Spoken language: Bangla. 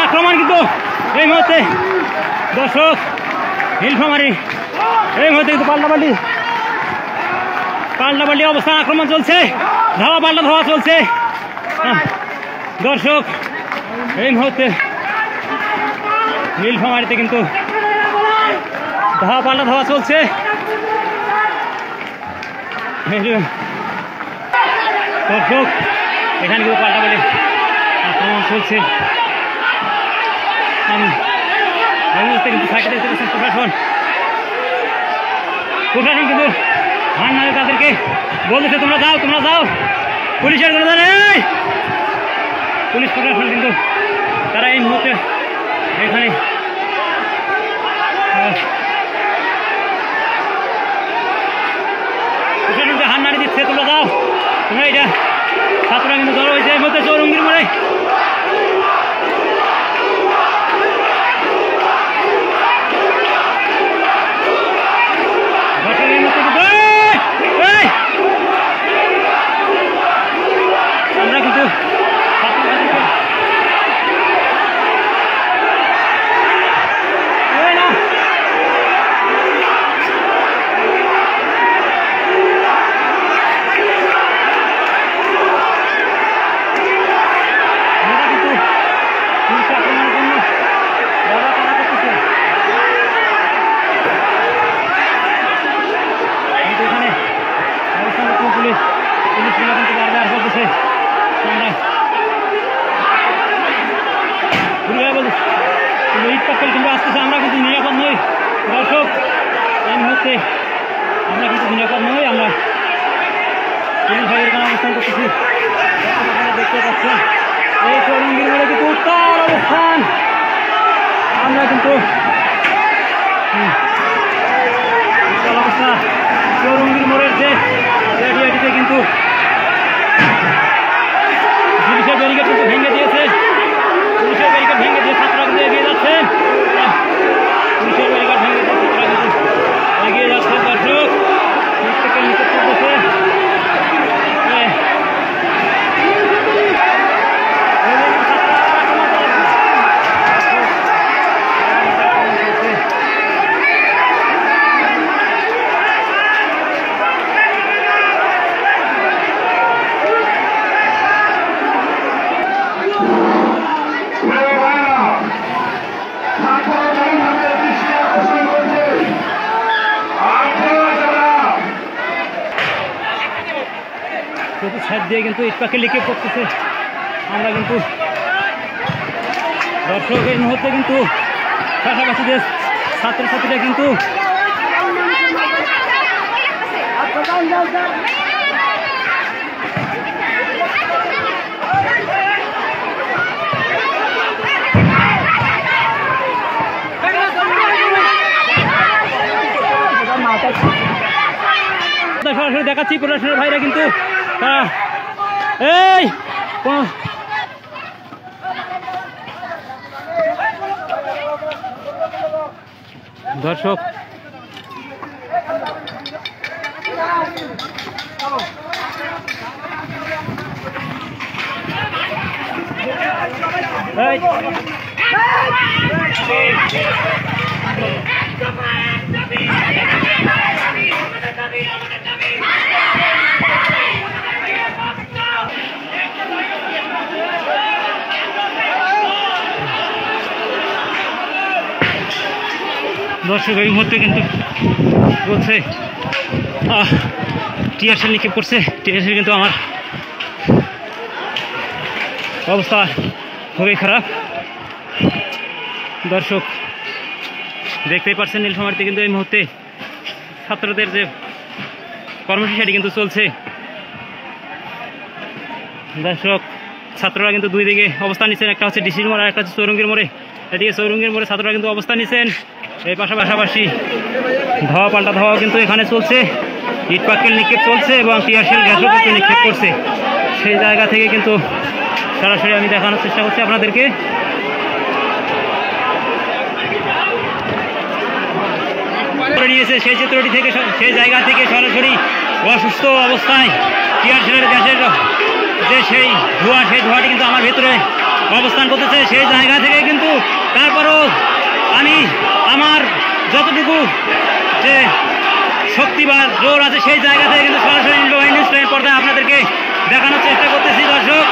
আক্রমণ কিন্তু এই মুহূর্তে দর্শক নীলফামারী এই মুহূর্তে কিন্তু পাল্টাপাল্টি অবস্থান আক্রমণ চলছে, ধাওয়া পাল্টা ধাওয়া চলছে। দর্শক এই মুহূর্তে নীলফামারীতে কিন্তু ধাওয়া পাল্টা ধাওয়া চলছে। দর্শক এখানে কিন্তু পাল্টাপাল্টি আক্রমণ চলছে। এই মুহূর্তে কিন্তু সাইকেলে চলেছেন প্রশাসন কিন্তু হান্নারে তাদেরকে বলতেছে তোমরা যাও পুলিশের কোনো নেই। পুলিশ প্রশাসন কিন্তু তারা এই মুহূর্তে এখানে প্রশাসনকে হান্নারি দিচ্ছে তোমরা যাও এটা ছাত্ররা কিন্তু ধরা হয়েছে এই মুহূর্তে চৌরঙ্গির মোড়ে। আমরা কিন্তু আমরা কিন্তু নিরাপদ নই দর্শক, এই মুহূর্তে আমরা কিন্তু নিরাপদ নই। আমরা পুলিশ ভাইয়ের এখানে অবস্থান করতেছি, দেখতে পাচ্ছেন এই চৌরঙ্গির মোড়ে কিন্তু উত্তাল অবস্থান। আমরা কিন্তু উত্তাল অবস্থা চৌরঙ্গির মোড়ের যে এরিয়াটিতে কিন্তু পুলিশের ব্যারিকেড কিন্তু ভেঙে দিয়েছে, পুলিশের ব্যারিকেড ভেঙে দিয়ে ছাত্ররা কিন্তু এগিয়ে যাচ্ছেন। পুলিশের ব্যারিকেড ভেঙে দিয়ে ছাত্ররা কিন্তু এগিয়ে যাচ্ছেন। দর্শক প্রত্যেকের নিকট করতেছে সাইড দিয়ে কিন্তু ইটপাকে লিখে পড়তেছে। আমরা কিন্তু দর্শক এই মুহূর্তে কিন্তু পাশাপাশি যে ছাত্রছাত্রীরা কিন্তু সরাসরি দেখাচ্ছি প্রশাসনের ভাইরা কিন্তু এই দর্শক দর্শক এই মুহূর্তে কিন্তু বলছে টিয়ারশেল নিক্ষেপ করছে। টিয়ারশেল কিন্তু আমার অবস্থা খুবই খারাপ। দর্শক দেখতেই পাচ্ছেন নীলফামারীতে কিন্তু এই মুহূর্তে ছাত্রদের যে কর্মসূচি সেটি কিন্তু চলছে। দর্শক ছাত্ররা কিন্তু দুই দিকে অবস্থান নিচ্ছেন, একটা হচ্ছে ডিসির মোড় আর একটা হচ্ছে চৌরঙ্গির মোড়ে। এদিকে চৌরঙ্গির মোড়ে ছাত্ররা কিন্তু অবস্থান নিচ্ছেন, এই পাশাপাশি ধাওয়া পাল্টা ধাওয়া কিন্তু এখানে চলছে, ইট পাটকেল নিক্ষেপ চলছে এবং টিয়ারশেল গ্যাসও কিন্তু নিক্ষেপ করছে। সেই জায়গা থেকে কিন্তু সরাসরি আমি দেখানোর চেষ্টা করছি আপনাদেরকে। নিয়েছে সেই চিত্রটি থেকে, সেই জায়গা থেকে সরাসরি অসুস্থ অবস্থায় টিয়ারশেলের গ্যাসের যে সেই ধোঁয়া, সেই ধোঁয়াটি কিন্তু আমার ভেতরে অবস্থান করতেছে, সেই জায়গা থেকে কিন্তু তারপরও আমি আমার যতটুকু যে শক্তি বা জোর আছে সেই জায়গা থেকে কিন্তু সরাসরি ইন্ডো বাহিনী পর্দায় আপনাদেরকে দেখানোর চেষ্টা করতেছি দর্শক।